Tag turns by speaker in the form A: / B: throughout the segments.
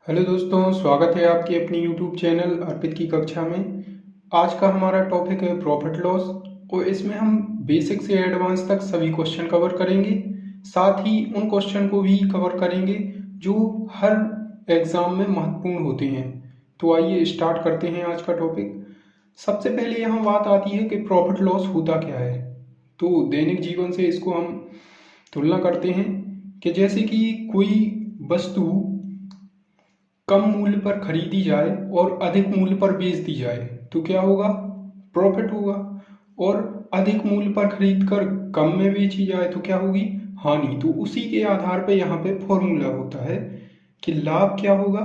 A: Hello दोस्तों, स्वागत है आपके अपनी यूट्यूब चैनल अर्पित की कक्षा में। आज का हमारा टॉपिक है प्रॉफिट लॉस और इसमें हम बेसिक से एडवांस तक सभी क्वेश्चन कवर करेंगे। साथ ही उन क्वेश्चन को भी कवर करेंगे जो हर एग्ज़ाम में महत्वपूर्ण होते हैं। तो आइए स्टार्ट करते हैं आज का टॉपिक। सबसे पहले यहाँ बात आती है कि प्रॉफिट लॉस होता क्या है। तो दैनिक जीवन से इसको हम तुलना करते हैं कि जैसे कि कोई वस्तु कम मूल्य पर खरीदी जाए और अधिक मूल्य पर बेच दी जाए तो क्या होगा? प्रॉफिट होगा। और अधिक मूल्य पर खरीद कर कम में बेची जाए तो क्या होगी? हानि। तो उसी के आधार पर यहाँ पे फॉर्मूला होता है कि लाभ क्या होगा?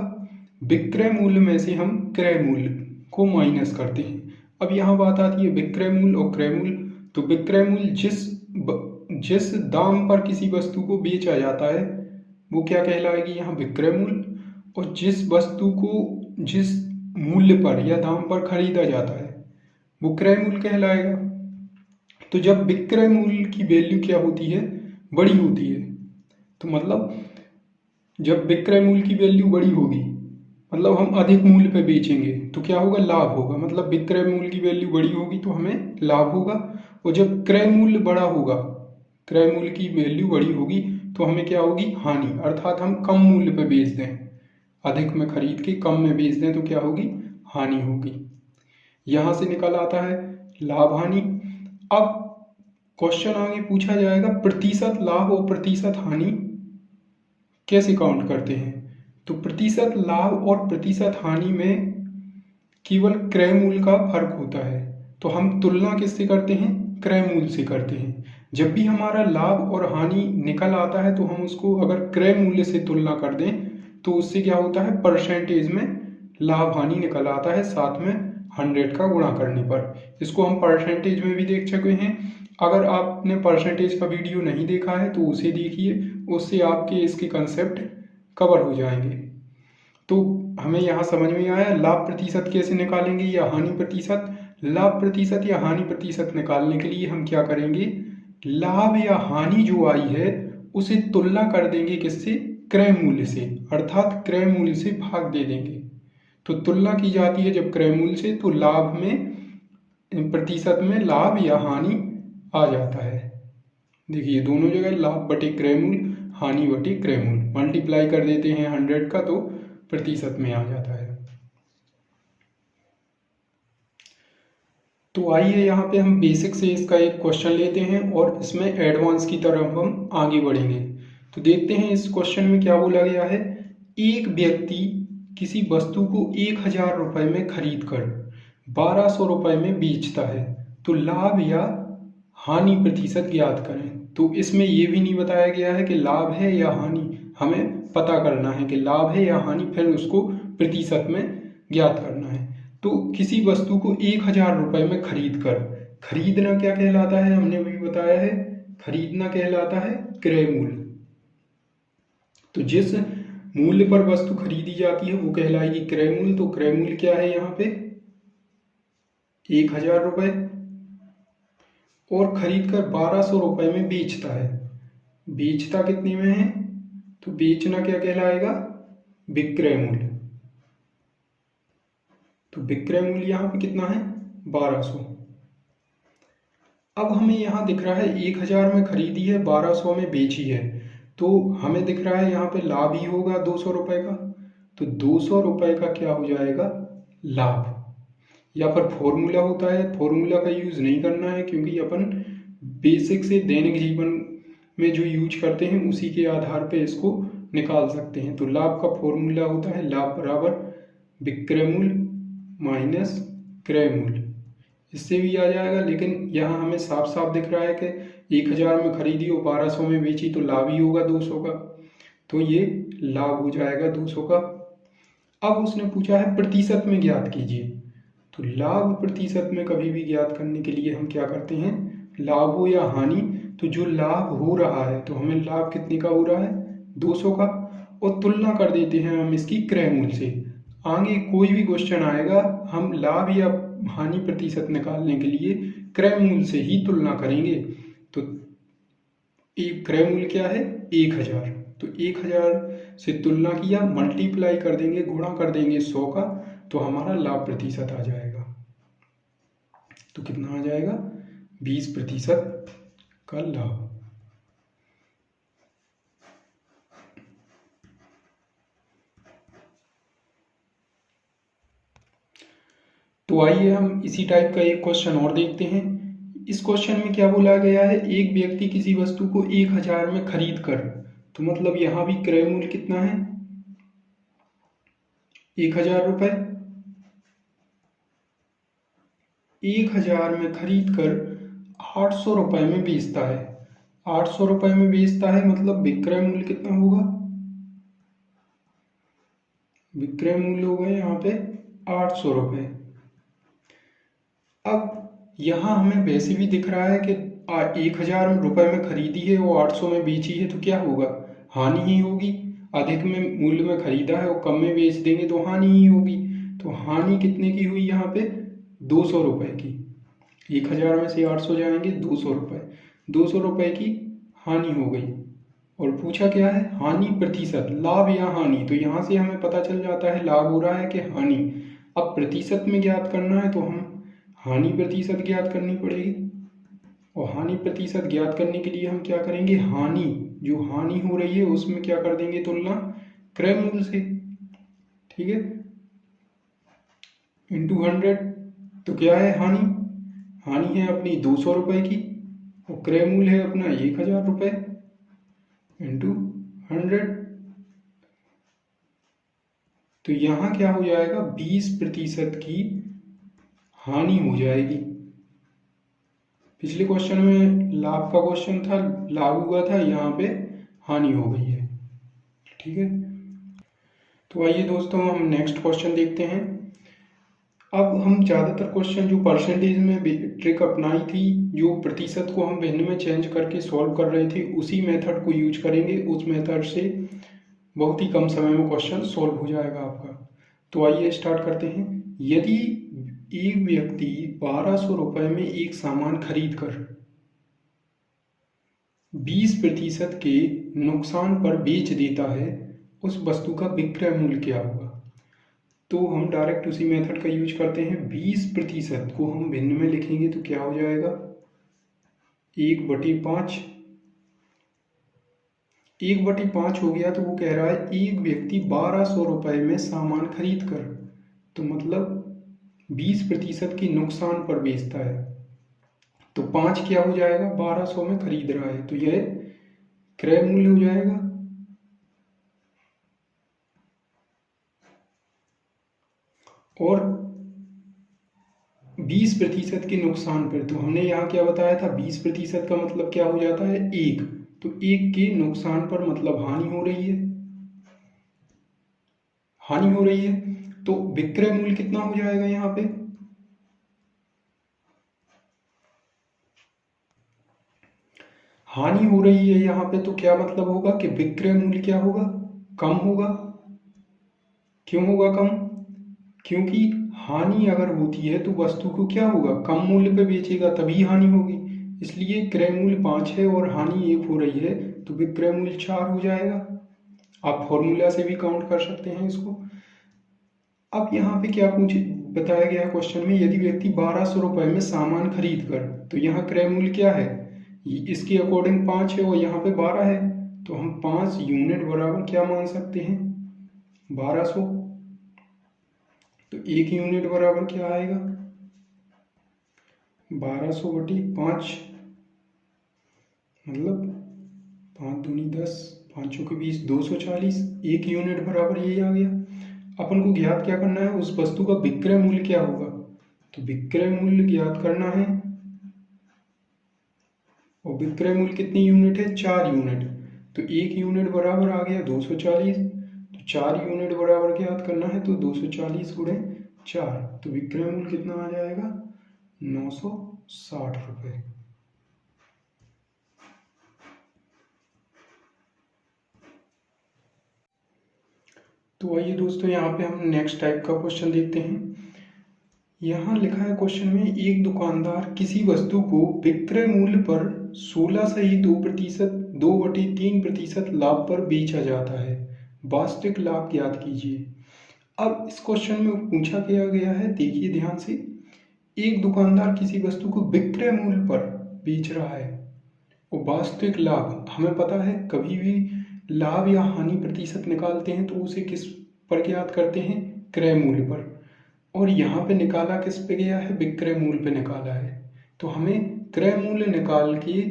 A: विक्रय मूल्य में से हम क्रय मूल्य को माइनस करते हैं। अब यहाँ बात आती है विक्रय मूल्य और क्रय मूल्य। तो विक्रय मूल्य जिस दाम पर किसी वस्तु को बेचा जाता है वो क्या कहलाएगी? यहाँ विक्रय मूल्य। और जिस वस्तु को जिस मूल्य पर या दाम पर खरीदा जाता है वो क्रय मूल्य कहलाएगा। तो जब विक्रय मूल्य की वैल्यू क्या होती है? बड़ी होती है। तो मतलब जब विक्रय मूल्य की वैल्यू बड़ी होगी मतलब हम अधिक मूल्य पे बेचेंगे तो क्या होगा? लाभ होगा। मतलब विक्रय मूल्य की वैल्यू बड़ी होगी तो हमें लाभ होगा। और जब क्रय मूल्य बड़ा होगा, क्रय मूल्य की वैल्यू बड़ी होगी तो हमें क्या होगी? हानि। अर्थात हम कम मूल्य पे बेच दें, अधिक में खरीद के कम में बेच दें तो क्या होगी? हानि होगी। यहां से निकल आता है लाभ हानि। अब क्वेश्चन आगे पूछा जाएगा प्रतिशत लाभ और प्रतिशत हानि कैसे काउंट करते हैं। तो प्रतिशत लाभ और प्रतिशत हानि में केवल क्रय मूल्य का फर्क होता है। तो हम तुलना किससे करते हैं? क्रय मूल्य से करते हैं। जब भी हमारा लाभ और हानि निकल आता है तो हम उसको अगर क्रय मूल्य से तुलना कर दें तो उससे क्या होता है? परसेंटेज में लाभ हानि निकल आता है, साथ में 100 का गुणा करने पर। इसको हम परसेंटेज में भी देख चुके हैं। अगर आपने परसेंटेज का वीडियो नहीं देखा है तो उसे देखिए, उससे आपके इसके कंसेप्ट कवर हो जाएंगे। तो हमें यहाँ समझ में आया लाभ प्रतिशत कैसे निकालेंगे या हानि प्रतिशत। लाभ प्रतिशत या हानि प्रतिशत निकालने के लिए हम क्या करेंगे? लाभ या हानि जो आई है उसे तुलना कर देंगे किससे? क्रय मूल्य से। अर्थात क्रय मूल्य से भाग दे देंगे। तो तुलना की जाती है जब क्रय मूल्य से तो लाभ में प्रतिशत में लाभ या हानि आ जाता है। देखिए दोनों जगह लाभ बटे क्रय मूल्य, हानि बटे क्रय मूल्य। मल्टीप्लाई कर देते हैं 100 का तो प्रतिशत में आ जाता है। तो आइए यहाँ पे हम बेसिक से इसका एक क्वेश्चन लेते हैं और इसमें एडवांस की तरफ हम आगे बढ़ेंगे। तो देखते हैं इस क्वेश्चन में क्या बोला गया है। एक व्यक्ति किसी वस्तु को 1000 रुपये में खरीद कर 1200 रुपये में बेचता है तो लाभ या हानि प्रतिशत ज्ञात करें। तो इसमें ये भी नहीं बताया गया है कि लाभ है या हानि, हमें पता करना है कि लाभ है या हानि, फिर उसको प्रतिशत में ज्ञात करना है। तो किसी वस्तु को 1000 रुपये में खरीद कर, खरीदना क्या कहलाता है? हमने भी बताया है, खरीदना कहलाता है क्रय मूल्य। तो जिस मूल्य पर वस्तु खरीदी जाती है वो कहलाएगी क्रय मूल्य। तो क्रय मूल्य क्या है यहाँ पे? 1000 रुपये। और खरीद कर 1200 रुपये में बेचता है। बेचता कितने में है? तो बेचना क्या कहलाएगा? विक्रय मूल्य। तो विक्रय मूल्य यहाँ पे कितना है? 1200। अब हमें यहाँ दिख रहा है 1000 में खरीदी है, 1200 में बेची है, तो हमें दिख रहा है यहाँ पे लाभ ही होगा 200 रुपये का। तो 200 रुपये का क्या हो जाएगा? लाभ। या फिर फॉर्मूला होता है, फॉर्मूला का यूज़ नहीं करना है क्योंकि अपन बेसिक से दैनिक जीवन में जो यूज करते हैं उसी के आधार पे इसको निकाल सकते हैं। तो लाभ का फॉर्मूला होता है लाभ बराबर विक्रय मूल्य माइनस क्रय मूल्य। इससे भी आ जाएगा, लेकिन यहाँ हमें साफ साफ दिख रहा है कि 1000 में खरीदी और 1200 में बेची तो लाभ ही होगा 200 का। तो ये लाभ हो जाएगा 200 का। अब उसने पूछा है प्रतिशत में ज्ञात कीजिए। तो लाभ प्रतिशत में कभी भी ज्ञात करने के लिए हम क्या करते हैं? लाभ हो या हानि, तो जो लाभ हो रहा है तो हमें लाभ कितने का हो रहा है? 200 का। और तुलना कर देते हैं हम इसकी क्रय मूल्य से। आगे कोई भी क्वेश्चन आएगा हम लाभ या हानि प्रतिशत निकालने के लिए क्रय मूल्य से ही तुलना करेंगे। तो एक क्रय मूल्य क्या है? 1000। तो 1000 से तुलना किया, मल्टीप्लाई कर देंगे, गुणा कर देंगे 100 का, तो हमारा लाभ प्रतिशत आ जाएगा। तो कितना आ जाएगा? 20% का लाभ। तो आइए हम इसी टाइप का एक क्वेश्चन और देखते हैं। इस क्वेश्चन में क्या बोला गया है? एक व्यक्ति किसी वस्तु को 1000 में खरीद कर, तो मतलब यहाँ भी क्रय मूल्य कितना है? 1000 रुपये। 1000 में खरीद कर 800 रुपये में बेचता है। 800 रुपये में बेचता है, मतलब विक्रय मूल्य कितना होगा? विक्रय मूल्य होगा यहाँ पे 800 रुपये। अब यहाँ हमें वैसे भी दिख रहा है कि 1000 रुपये में खरीदी है और 800 में बेची है, तो क्या होगा? हानि ही होगी। अधिक में मूल्य में खरीदा है और कम में बेच देंगे तो हानि ही होगी। तो हानि कितने की हुई यहाँ पे? 200 रुपये की। 1000 में से 800 जाएंगे, 200 रुपये। 200 रुपये की हानि हो गई। और पूछा क्या है? हानि प्रतिशत, लाभ या हानि। तो यहाँ से हमें पता चल जाता है लाभ हो रहा है कि हानि। अब प्रतिशत में ज्ञात करना है तो हम हानि प्रतिशत ज्ञात करनी पड़ेगी। और हानि प्रतिशत ज्ञात करने के लिए हम क्या करेंगे? हानि, जो हानि हो रही है उसमें क्या कर देंगे? तुलना क्रय मूल्य से। ठीक है, इंटू 100। तो क्या है हानि? हानि है अपनी 200 रुपये की और क्रय मूल्य है अपना 1000 रुपये, इंटू 100। तो यहाँ क्या हो जाएगा? 20% की हानि हो जाएगी। पिछले क्वेश्चन में लाभ का क्वेश्चन था, लाभ हुआ था, यहाँ पे हानि हो गई है। ठीक है, तो आइए दोस्तों हम नेक्स्ट क्वेश्चन देखते हैं। अब हम ज़्यादातर क्वेश्चन जो परसेंटेज में ट्रिक अपनाई थी, जो प्रतिशत को हम भिन्न में चेंज करके सॉल्व कर रहे थे, उसी मेथड को यूज करेंगे। उस मेथड से बहुत ही कम समय में क्वेश्चन सॉल्व हो जाएगा आपका। तो आइए स्टार्ट करते हैं। यदि एक व्यक्ति 1200 रुपये में एक सामान खरीद कर 20% के नुकसान पर बेच देता है, उस वस्तु का विक्रय मूल्य क्या होगा? तो हम डायरेक्ट उसी मेथड का यूज करते हैं। 20% को हम भिन्न में लिखेंगे तो क्या हो जाएगा? 1/5। 1/5 हो गया। तो वो कह रहा है एक व्यक्ति 1200 रुपये में सामान खरीद कर, तो मतलब 20% की नुकसान पर बेचता है। तो 5 क्या हो जाएगा? 1200 में खरीद रहा है, तो यह क्रय मूल्य हो जाएगा। और 20% के नुकसान पर, तो हमने यहाँ क्या बताया था? 20% का मतलब क्या हो जाता है? 1। तो 1 के नुकसान पर मतलब हानि हो रही है। हानि हो रही है, तो विक्रय मूल्य कितना हो जाएगा यहाँ पे? हानि हो रही है यहाँ पे, तो क्या मतलब होगा कि विक्रय मूल्य क्या होगा? कम होगा। क्यों होगा कम? क्योंकि हानि अगर होती है तो वस्तु को क्या होगा? कम मूल्य पे बेचेगा, तभी हानि होगी। इसलिए क्रय मूल्य 5 है और हानि 1 हो रही है, तो विक्रय मूल्य 4 हो जाएगा। आप फॉर्मूला से भी काउंट कर सकते हैं इसको। अब यहाँ पे क्या बताया गया क्वेश्चन में? यदि व्यक्ति 1200 रुपये में सामान खरीद कर, तो यहाँ क्रय मूल्य क्या है? इसके अकॉर्डिंग 5 है और यहाँ पे 12 है, तो हम 5 यूनिट बराबर क्या मान सकते हैं? 1200। तो 1 यूनिट बराबर क्या आएगा? 1200/5, मतलब 5 दूनी 10, 5 चौके 20, 240। 1 यूनिट बराबर यही आ गया। अपन को ज्ञात क्या करना है? उस वस्तु का विक्रय मूल्य क्या होगा? तो विक्रय मूल्य ज्ञात करना है। और विक्रय मूल्य कितनी यूनिट है? 4 यूनिट। तो 1 यूनिट बराबर आ गया 240। तो 4 यूनिट बराबर ज्ञात करना है, तो 240 गुणे 4। तो विक्रय मूल्य कितना आ जाएगा? 960 रुपये। तो आइए दोस्तों यहाँ पे हम नेक्स्ट टाइप का क्वेश्चन देखते हैं। यहाँ लिखा है क्वेश्चन में, एक दुकानदार किसी वस्तु को विक्रय मूल्य पर 16 सही 2% 2/3% लाभ पर बेचा जाता है। वास्तविक लाभ ज्ञात कीजिए। अब इस क्वेश्चन में पूछा गया है, देखिए ध्यान से, एक दुकानदार किसी वस्तु को विक्रय मूल्य पर बेच रहा है और वास्तविक लाभ, हमें पता है कभी भी लाभ या हानि प्रतिशत निकालते हैं तो उसे किस पर ज्ञात करते हैं, क्रय मूल्य पर। और यहाँ पे निकाला किस पे गया है, विक्रय मूल्य पे निकाला है। तो हमें क्रय मूल्य निकाल के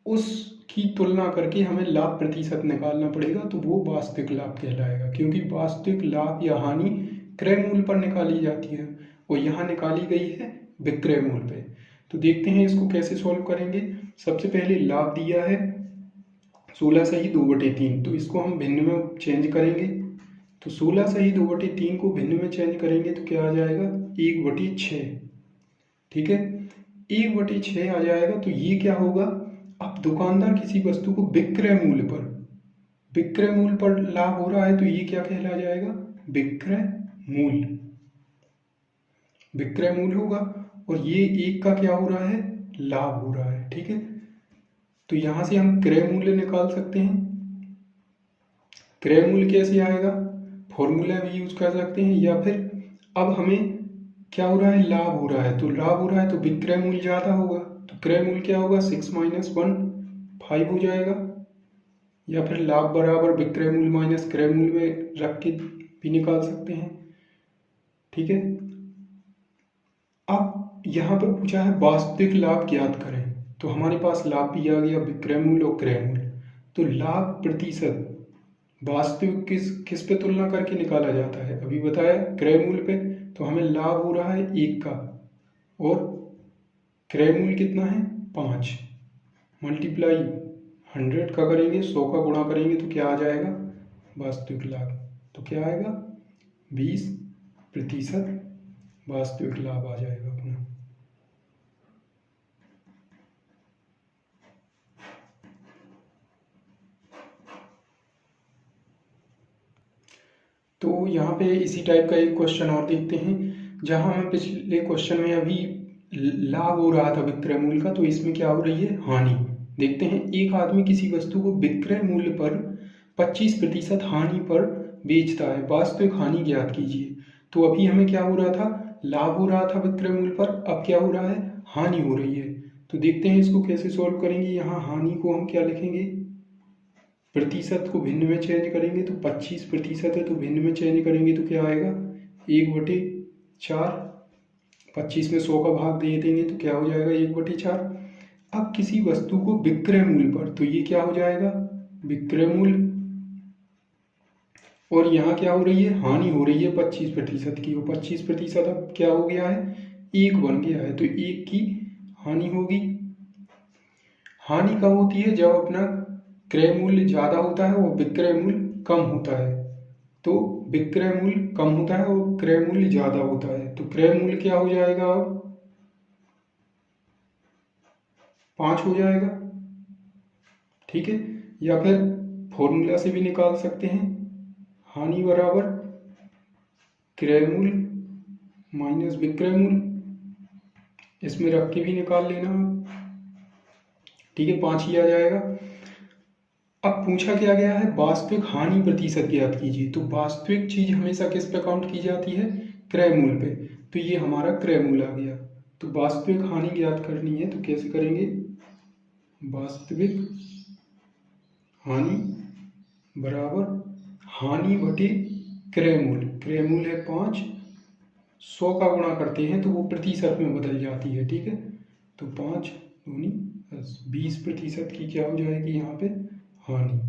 A: उसकी तुलना करके हमें लाभ प्रतिशत निकालना पड़ेगा, तो वो वास्तविक लाभ कहलाएगा, क्योंकि वास्तविक लाभ या हानि क्रय मूल्य पर निकाली जाती है और यहाँ निकाली गई है विक्रय मूल्य पे। तो देखते हैं इसको कैसे सॉल्व करेंगे। सबसे पहले लाभ दिया है 16 सही 2/3, तो इसको हम भिन्न में चेंज करेंगे। तो 16 सही 2/3 को भिन्न में चेंज करेंगे तो क्या आ जाएगा, 1/6। ठीक है, 1/6 आ जाएगा। तो ये क्या होगा, अब दुकानदार किसी वस्तु को विक्रय मूल्य पर लाभ हो रहा है, तो ये क्या कहला जाएगा, विक्रय मूल्य होगा। और ये एक का क्या हो रहा है, लाभ हो रहा है। ठीक है, तो यहां से हम क्रय मूल्य निकाल सकते हैं। क्रय मूल्य कैसे आएगा, फॉर्मूला भी यूज कर सकते हैं, या फिर अब हमें क्या हो रहा है, लाभ हो रहा है, तो लाभ हो रहा है तो विक्रय मूल्य ज़्यादा होगा, तो क्रय मूल्य क्या होगा, 6 - 1 5 हो जाएगा। या फिर लाभ बराबर विक्रय मूल्य माइनस क्रय मूल्य में रख के भी निकाल सकते हैं। ठीक है, अब यहाँ पर पूछा है वास्तविक लाभ ज्ञात करें, तो हमारे पास लाभ भी आ गया, विक्रय मूल्य और क्रय मूल्य। तो लाभ प्रतिशत वास्तविक किस पे तुलना करके निकाला जाता है, अभी बताया क्रय मूल्य पे। तो हमें लाभ हो रहा है 1 का और क्रय मूल्य कितना है 5, मल्टीप्लाई 100 का करेंगे, 100 का गुणा करेंगे तो क्या आ जाएगा, वास्तविक लाभ। तो क्या आएगा, 20% वास्तविक लाभ आ जाएगा अपना। तो यहाँ पे इसी टाइप का एक क्वेश्चन और देखते हैं, जहाँ हमें पिछले क्वेश्चन में अभी लाभ हो रहा था विक्रय मूल्य का, तो इसमें क्या हो रही है, हानि। देखते हैं, एक आदमी किसी वस्तु को विक्रय मूल्य पर 25% हानि पर बेचता है, वास्तविक हानि ज्ञात कीजिए। तो अभी हमें क्या हो रहा था, लाभ हो रहा था विक्रय मूल्य पर, अब क्या हो रहा है, हानि हो रही है। तो देखते हैं इसको कैसे सॉल्व करेंगे। यहाँ हानि को हम क्या लिखेंगे, प्रतिशत को भिन्न में चेंज करेंगे, तो 25% है तो भिन्न में चेंज करेंगे तो क्या आएगा, 1/4। 25 में 100 का भाग दे देंगे तो क्या हो जाएगा, 1/4। अब किसी वस्तु को विक्रय मूल्य पर, तो ये क्या हो जाएगा, विक्रय मूल्य, और यहाँ क्या हो रही है, हानि हो रही है 25% की, और 25% अब क्या हो गया है, 1 बन गया है, तो 1 की हानि होगी। हानि कब होती है, जब अपना क्रय मूल्य ज़्यादा होता है और विक्रय मूल्य कम होता है। तो विक्रय मूल्य कम होता है और क्रय मूल्य ज़्यादा होता है, तो क्रय मूल्य क्या हो जाएगा, अब 5 हो जाएगा। ठीक है, या फिर फॉर्मूला से भी निकाल सकते हैं, हानि बराबर क्रय मूल्य माइनस विक्रय मूल्य, इसमें रख के भी निकाल लेना। ठीक है, 5 ही आ जाएगा। अब पूछा क्या गया है, वास्तविक हानि प्रतिशत ज्ञात कीजिए। तो वास्तविक चीज हमेशा किस पे काउंट की जाती है, क्रय मूल्य पे। तो ये हमारा क्रय मूल्य आ गया। तो वास्तविक हानि ज्ञात करनी है तो कैसे करेंगे, वास्तविक हानि बराबर हानि बटे क्रय मूल्य। क्रय मूल्य है 5, 100 का गुणा करते हैं तो वो प्रतिशत में बदल जाती है। ठीक है, तो 5 दूनी 10, 20% की क्या हो जाएगी यहाँ पे, हानि,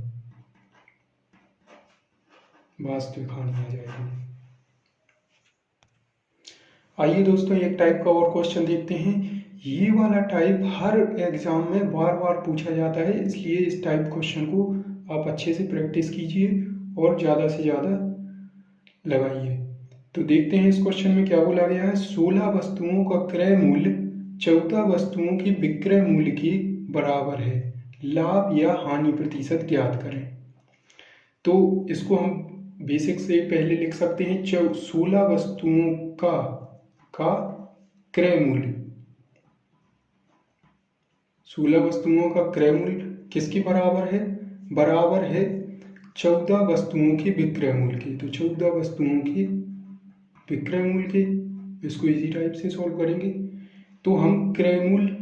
A: वास्तविक हानि आ जाएगी। आइए दोस्तों एक टाइप का और क्वेश्चन देखते हैं। ये वाला टाइप हर एग्जाम में बार बार पूछा जाता है, इसलिए इस टाइप क्वेश्चन को आप अच्छे से प्रैक्टिस कीजिए और ज़्यादा से ज़्यादा लगाइए। तो देखते हैं इस क्वेश्चन में क्या बोला गया है, 16 वस्तुओं का क्रय मूल्य 14 वस्तुओं के विक्रय मूल्य के बराबर है, लाभ या हानि प्रतिशत ज्ञात करें। तो इसको हम बेसिक से पहले लिख सकते हैं, 16 वस्तुओं का क्रय मूल्य, 16 वस्तुओं का क्रय मूल्य किसके बराबर है? बराबर है 14 वस्तुओं के विक्रय मूल्य के। तो 14 वस्तुओं के विक्रय मूल्य के, इसको इसी टाइप से सॉल्व करेंगे। तो हम क्रय मूल्य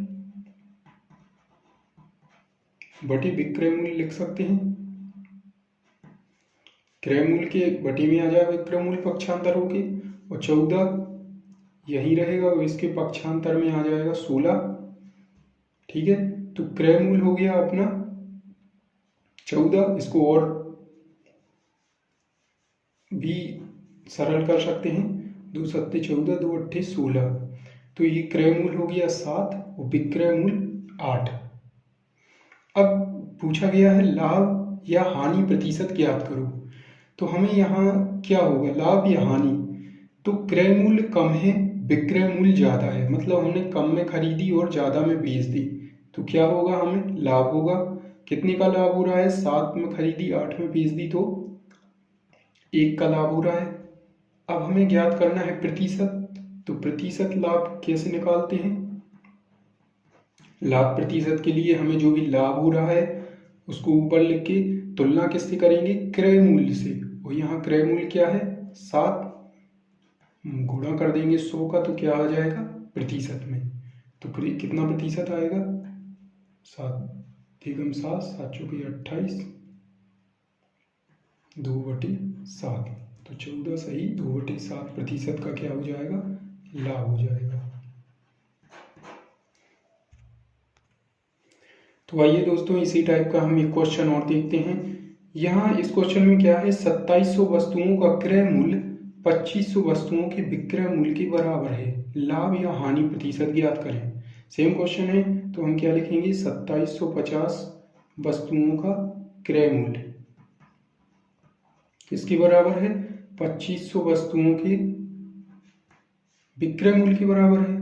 A: बटे विक्रय मूल्य लिख सकते हैं। क्रय मूल्य के बटे में आ जाएगा विक्रय मूल्य पक्षांतर होके, और 14 यही रहेगा और इसके पक्षांतर में आ जाएगा 16। ठीक है, तो क्रय मूल्य हो गया अपना 14। इसको और भी सरल कर सकते हैं, 2 सत्ते 14, 2 अट्ठे 16। तो ये क्रय मूल्य हो गया 7 और विक्रय मूल्य 8। अब पूछा गया है लाभ या हानि प्रतिशत ज्ञात करो। तो हमें यहाँ क्या होगा, लाभ या हानि? तो क्रय मूल्य कम है, विक्रय मूल्य ज़्यादा है, मतलब हमने कम में खरीदी और ज़्यादा में बेच दी, तो क्या होगा, हमें लाभ होगा। कितने का लाभ हो रहा है? 7 में खरीदी 8 में बेच दी, तो 1 का लाभ हो रहा है। अब हमें ज्ञात करना है प्रतिशत। तो प्रतिशत लाभ कैसे निकालते हैं? लाभ प्रतिशत के लिए हमें जो भी लाभ हो रहा है उसको ऊपर लिख के तुलना किससे करेंगे? क्रय मूल्य से। और यहाँ क्रय मूल्य क्या है? 7 गुणा कर देंगे 100 का, तो क्या आ जाएगा प्रतिशत में। तो कितना प्रतिशत आएगा? 7 एकम 7, 7 चौके 28, 2/7। तो 14 सही 2/7 प्रतिशत का क्या हो जाएगा? लाभ हो जाएगा। तो आइए दोस्तों, इसी टाइप का हम एक क्वेश्चन और देखते हैं। यहाँ इस क्वेश्चन में क्या है, 2700 वस्तुओं का क्रय मूल्य 2500 वस्तुओं के विक्रय मूल्य के बराबर है, लाभ या हानि प्रतिशत ज्ञात करें। सेम क्वेश्चन है, तो हम क्या लिखेंगे, 2750 वस्तुओं का क्रय मूल्य किसके बराबर है? 2500 वस्तुओं के विक्रय मूल्य के बराबर है।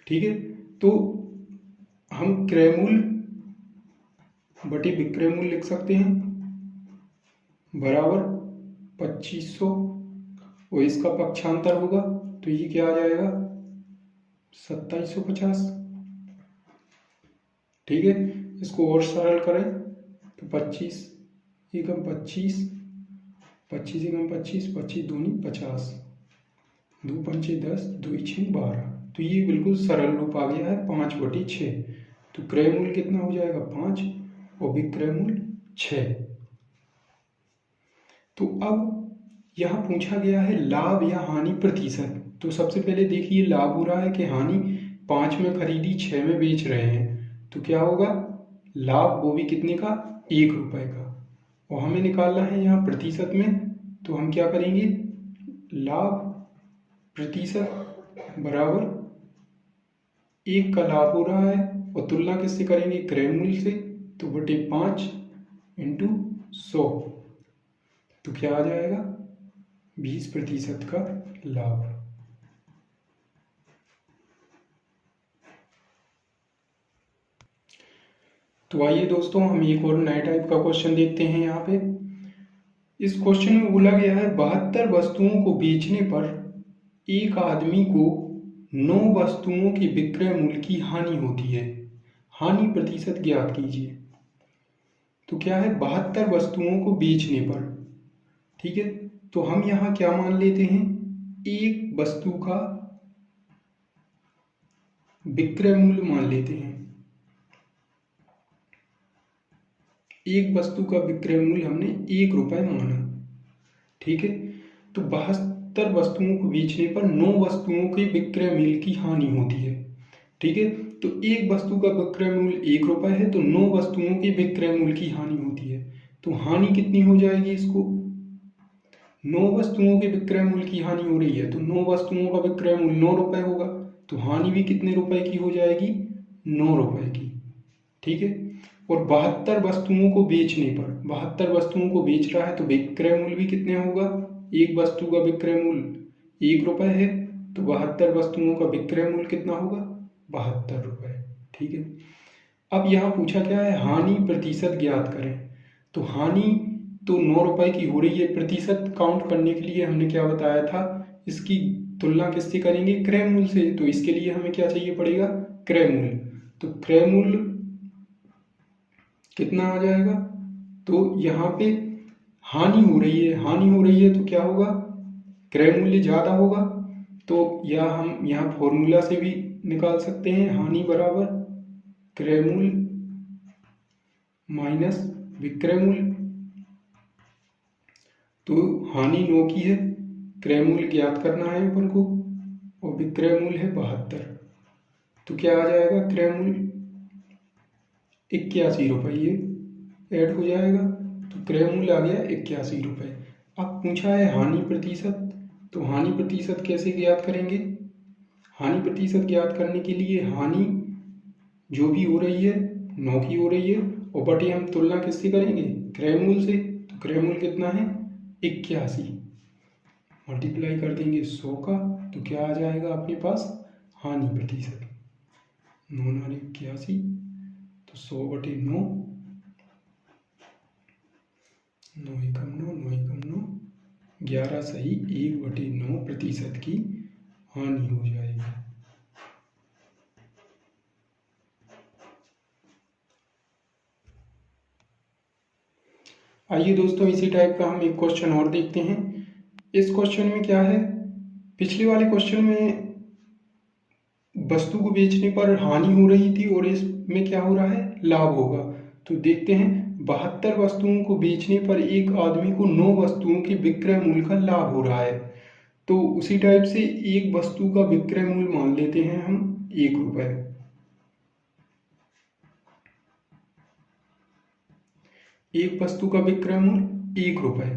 A: ठीक है, तो हम क्रय मूल्य बटे विक्रय मूल्य लिख सकते हैं, बराबर 2500 और इसका पक्षांतर होगा, तो ये क्या आ जाएगा? 2750। ठीक है, इसको और सरल करें तो 25 एकम 25, 25 एकम 25, 25 दूनी 50, 2 पंचे 10, 2 6 12। तो ये बिल्कुल सरल रूप आ गया है 5/6। तो क्रय मूल्य कितना हो जाएगा? 5 और विक्रय मूल्य 6। तो अब यहाँ पूछा गया है लाभ या हानि प्रतिशत। तो सबसे पहले देखिए लाभ हो रहा है कि हानि, 5 में खरीदी 6 में बेच रहे हैं, तो क्या होगा लाभ, वो भी कितने का? 1 रुपये का। और हमें निकालना है यहाँ प्रतिशत में, तो हम क्या करेंगे, लाभ प्रतिशत बराबर 1 का लाभ हो रहा है और तुलना किससे करेंगे? क्रय मूल्य से, तो बटे 5 इंटू 100, तो क्या आ जाएगा? 20% का लाभ। तो आइए दोस्तों, हम एक और नए टाइप का क्वेश्चन देखते हैं। यहाँ पे इस क्वेश्चन में बोला गया है 72 वस्तुओं को बेचने पर एक आदमी को 9 वस्तुओं के विक्रय मूल्य की हानि होती है, हानि प्रतिशत ज्ञात कीजिए। तो क्या है, 72 वस्तुओं को बेचने पर, ठीक है, तो हम यहाँ क्या मान लेते हैं, एक वस्तु का विक्रय मूल्य मान लेते हैं। एक वस्तु का विक्रय मूल्य हमने 1 रुपये माना। ठीक है, तो 72 वस्तुओं को बेचने पर 9 वस्तुओं के विक्रय मूल्य की हानि होती है। ठीक है, तो एक वस्तु का विक्रय मूल्य 1 रुपये है, तो 9 वस्तुओं के विक्रय मूल्य की हानि होती है। तो हानि कितनी हो जाएगी, इसको 9 वस्तुओं के विक्रय मूल्य की हानि हो रही है, तो 9 वस्तुओं का विक्रय मूल्य 9 रुपये होगा, तो हानि भी कितने रुपए की हो जाएगी? 9 रुपये की। ठीक है, और 72 वस्तुओं को बेचने पर, 72 वस्तुओं को बेच रहा है, तो विक्रय मूल्य भी कितने होगा? एक वस्तु का विक्रय मूल्य 1 रुपये है, तो 72 वस्तुओं का विक्रय मूल्य कितना होगा? 72 रुपये। ठीक है, अब यहाँ पूछा क्या है, हानि प्रतिशत ज्ञात करें। तो हानि तो 9 रुपये की हो रही है, प्रतिशत काउंट करने के लिए हमने क्या बताया था, इसकी तुलना किससे करेंगे? क्रय मूल्य से। तो इसके लिए हमें क्या चाहिए पड़ेगा? क्रय मूल्य। तो क्रय मूल्य कितना आ जाएगा? तो यहाँ पे हानि हो रही है तो क्या होगा? क्रय मूल्य ज़्यादा होगा। तो या हम यहाँ फॉर्मूला से भी निकाल सकते हैं, हानि बराबर क्रय मूल्य माइनस विक्रय मूल्य। तो हानि 9 की है, क्रय मूल्य ज्ञात करना है अपन को, और विक्रय मूल्य है 72। तो क्या आ जाएगा? क्रय मूल्य 81 रुपये, ये ऐड हो जाएगा। तो क्रय मूल्य आ गया 81 रुपये। अब पूछा है हानि प्रतिशत, तो हानि प्रतिशत कैसे ज्ञात करेंगे? हानि प्रतिशत ज्ञात करने के लिए हानि जो भी हो रही है 9 की हो रही है, और बटे हम तुलना किससे करेंगे? क्रय मूल्य से। तो क्रय मूल्य कितना है? 81, मल्टीप्लाई कर देंगे 100 का, तो क्या आ जाएगा अपने पास? हानि प्रतिशत 9 नारे 81, तो 100/9, 9 एकम 9, 11 सही 1/9% की हानि हो जाएगी। आइए दोस्तों, इसी टाइप का हम एक क्वेश्चन और देखते हैं। इस क्वेश्चन में क्या है? पिछले वाले क्वेश्चन में वस्तु को बेचने पर हानि हो रही थी और इसमें क्या हो रहा है? लाभ होगा। तो देखते हैं, 72 वस्तुओं को बेचने पर एक आदमी को 9 वस्तुओं के विक्रय मूल्य का लाभ हो रहा है। तो उसी टाइप से एक वस्तु का विक्रय मूल्य मान लेते हैं हम 1 रुपये। एक वस्तु का विक्रय मूल्य 1 रुपये।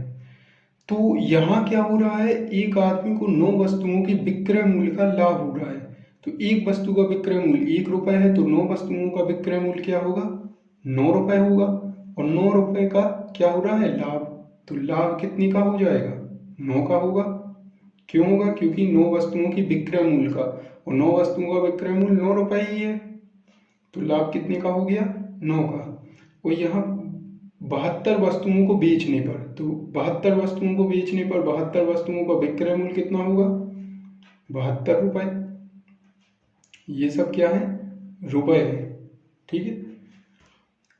A: तो यहाँ क्या हो रहा है? एक आदमी को 9 वस्तुओं के विक्रय मूल्य का लाभ हो रहा है। तो एक वस्तु का विक्रय मूल्य 1 रुपये है, तो 9 वस्तुओं का विक्रय मूल्य क्या होगा? 9 रुपये होगा। और 9 रुपये का क्या हो रहा है? लाभ। तो लाभ कितने का हो जाएगा? 9 का होगा। क्यों होगा? क्योंकि 9 वस्तुओं की विक्रय मूल्य का, और 9 वस्तुओं का विक्रय मूल्य 9 रुपये ही है। तो लाभ कितने का हो गया? 9 का। और यहाँ 72 वस्तुओं को बेचने पर, तो 72 वस्तुओं को बेचने पर 72 वस्तुओं का विक्रय मूल्य कितना होगा? 72 रुपये। ये सब क्या है? रुपये है। ठीक है।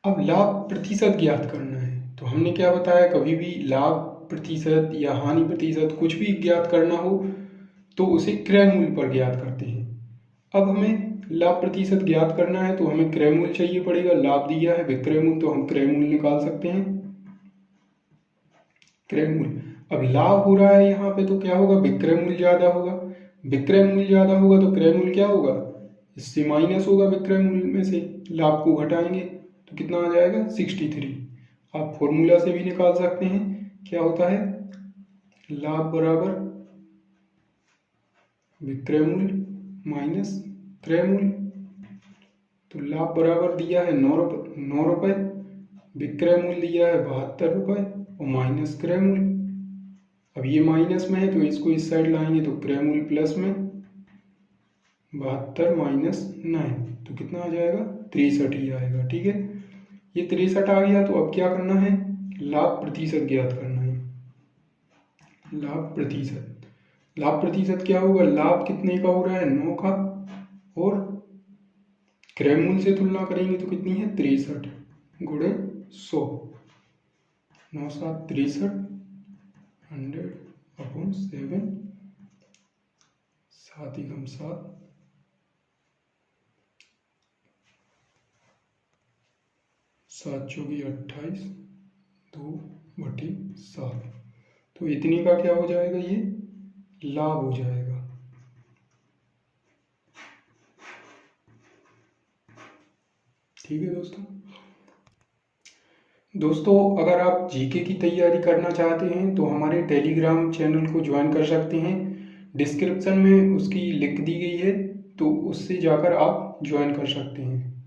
A: अब लाभ प्रतिशत ज्ञात करना है। तो हमने क्या बताया, कभी भी लाभ प्रतिशत या हानि प्रतिशत कुछ भी ज्ञात करना हो तो उसे क्रय मूल्य पर ज्ञात करते हैं। अब हमें लाभ प्रतिशत ज्ञात करना है तो हमें क्रय मूल्य चाहिए पड़ेगा। लाभ दिया है विक्रय मूल्य, तो हम क्रय मूल्य निकाल सकते हैं। क्रय मूल्य, अब लाभ हो रहा है यहाँ पे, तो क्या होगा? विक्रय मूल्य ज्यादा होगा। विक्रय मूल्य ज्यादा होगा तो क्रय मूल्य क्या होगा? इससे माइनस होगा, विक्रय मूल्य में से लाभ को घटाएंगे तो कितना आ जाएगा? 63। आप फॉर्मूला से भी निकाल सकते हैं। क्या होता है? लाभ बराबर विक्रय मूल्य माइनस क्रय मूल्य। तो लाभ बराबर दिया है 9 रुपये, विक्रय मूल्य दिया है 72 रुपये, और माइनस क्रय मूल्य। अब ये माइनस में है तो इसको इस साइड लाएंगे तो क्रय मूल्य प्लस में, 72 माइनस 9, तो कितना आ जाएगा? 63 ही आएगा। ठीक है, ये 63 आ गया। तो अब क्या करना है? लाभ प्रतिशत ज्ञात करना है। लाभ प्रतिशत, लाभ प्रतिशत क्या होगा? लाभ कितने का हो रहा है? 9 का, और क्रय मूल्य से तुलना करेंगे तो कितनी है? 63 गुणे 100, 9 7 63, 100/7, 7 एकम 7, 7 चौकी 28, 2/7। तो इतने का क्या हो जाएगा? ये लाभ हो जाएगा। ठीक है दोस्तों, अगर आप जीके की तैयारी करना चाहते हैं तो हमारे टेलीग्राम चैनल को ज्वाइन कर सकते हैं। डिस्क्रिप्शन में उसकी लिंक दी गई है, तो उससे जाकर आप ज्वाइन कर सकते हैं।